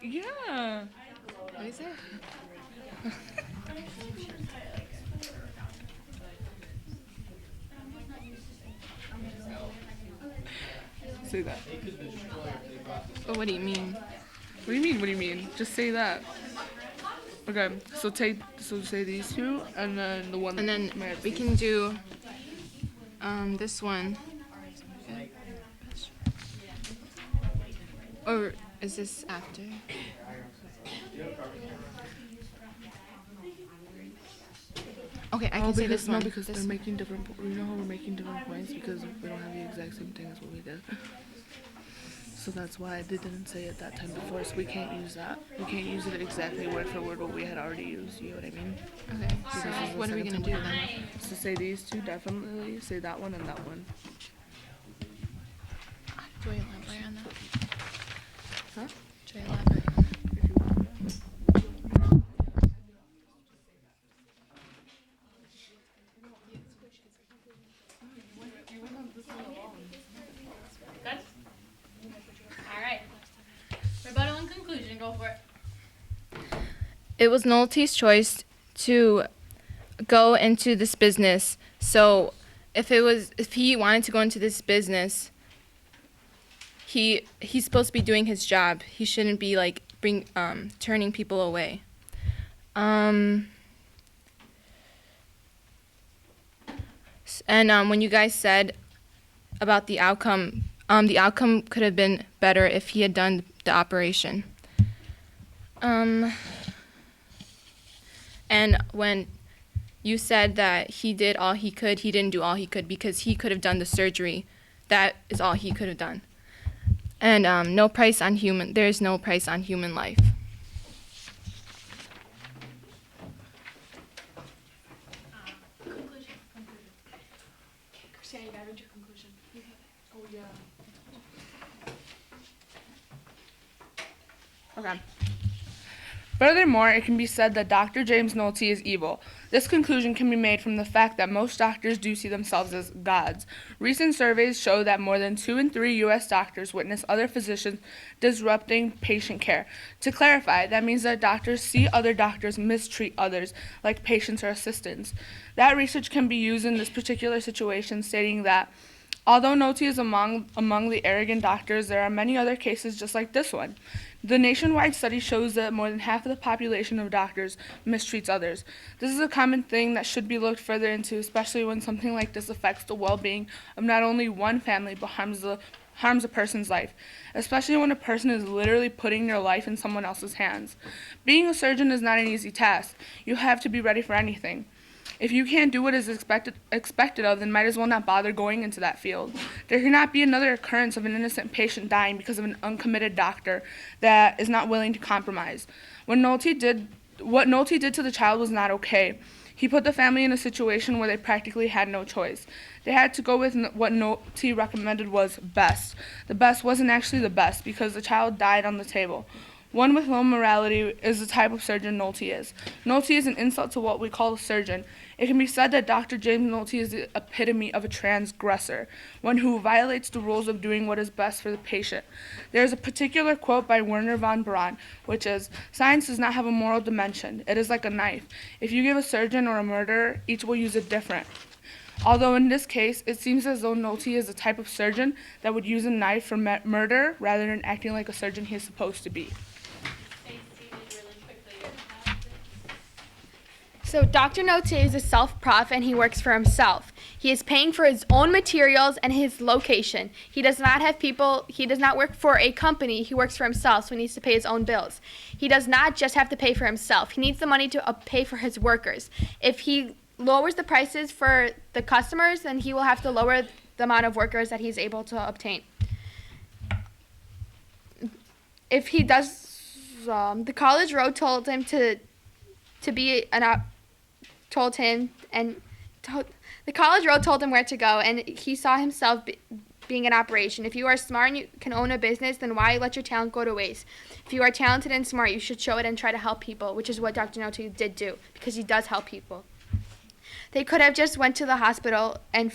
Yeah. What is it? Say that. Oh, what do you mean? What do you mean? What do you mean? Just say that. Okay. So say these two, and then the one. And then right we after can do this one. Or is this after? Okay, I can say this No, one. because This they're making different. You know how we're making different points because we don't have the exact same thing as what we did. So that's why they didn't say it that time before. So we can't use that. We can't use it exactly word for word what we had already used. You know what I mean? Okay, so Because this is the what are we second gonna time do we're- then? So say these two definitely. Say that one and that one. Do I elaborate on that? Huh? Do I elaborate on that? If you want. Yeah. Good? Alright. Rebuttal and conclusion, go for it. It was Nolte's choice to go into this business. So if he wanted to go into this business, he's supposed to be doing his job. He shouldn't be like turning people away. And when you guys said about the outcome could have been better if he had done the operation. And when you said that he did all he could, he didn't do all he could because he could have done the surgery. That is all he could have done. And there is no price on human life. Conclusion. Christiana, you gotta read your conclusion. Oh, yeah. Okay. Furthermore, it can be said that Dr. James Nolte is evil. This conclusion can be made from the fact that most doctors do see themselves as gods. Recent surveys show that more than 2 in 3 U.S. doctors witness other physicians disrupting patient care. To clarify, that means that doctors see other doctors mistreat others, like patients or assistants. That research can be used in this particular situation, stating that although Nolte is among the arrogant doctors, there are many other cases just like this one. The nationwide study shows that more than half of the population of doctors mistreats others. This is a common thing that should be looked further into, especially when something like this affects the well-being of not only one family but harms a person's life, especially when a person is literally putting their life in someone else's hands. Being a surgeon is not an easy task. You have to be ready for anything. If you can't do what is expected of, then might as well not bother going into that field. There cannot be another occurrence of an innocent patient dying because of an uncommitted doctor that is not willing to compromise. What Nolte did to the child was not okay. He put the family in a situation where they practically had no choice. They had to go with what Nolte recommended was best. The best wasn't actually the best because the child died on the table. One with low morality is the type of surgeon Nolte is. Nolte is an insult to what we call a surgeon. It can be said that Dr. James Nolte is the epitome of a transgressor, one who violates the rules of doing what is best for the patient. There is a particular quote by Werner von Braun, which is, "Science does not have a moral dimension. It is like a knife. If you give a surgeon or a murderer, each will use it different." Although in this case, it seems as though Nolte is the type of surgeon that would use a knife for murder rather than acting like a surgeon he is supposed to be. Stay seated really quickly. So Dr. Notte is a self-prof and he works for himself. He is paying for his own materials and his location. He does not work for a company, he works for himself, so he needs to pay his own bills. He does not just have to pay for himself, he needs the money to pay for his workers. If he lowers the prices for the customers, then he will have to lower the amount of workers that he's able to obtain. If he does, the college road told him the college road told him where to go, and he saw himself being an operation. If you are smart and you can own a business, then why let your talent go to waste? If you are talented and smart, you should show it and try to help people, which is what Dr. Notte did do, because he does help people. They could have just went to the hospital, and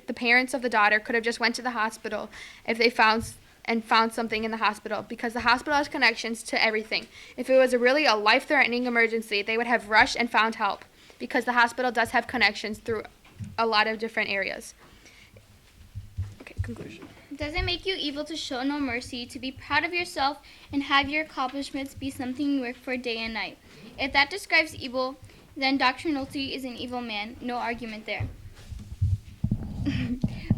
the parents of the daughter could have just went to the hospital if they found and found something in the hospital, because the hospital has connections to everything. If it was really a life-threatening emergency, they would have rushed and found help, because the hospital does have connections through a lot of different areas. Okay, conclusion. Does it make you evil to show no mercy, to be proud of yourself, and have your accomplishments be something you work for day and night? If that describes evil, then Dr. Nolte is an evil man. No argument there.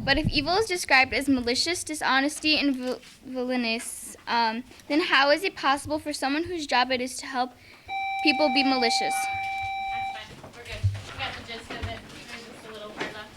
But if evil is described as malicious, dishonesty, and villainous, then how is it possible for someone whose job it is to help people be malicious?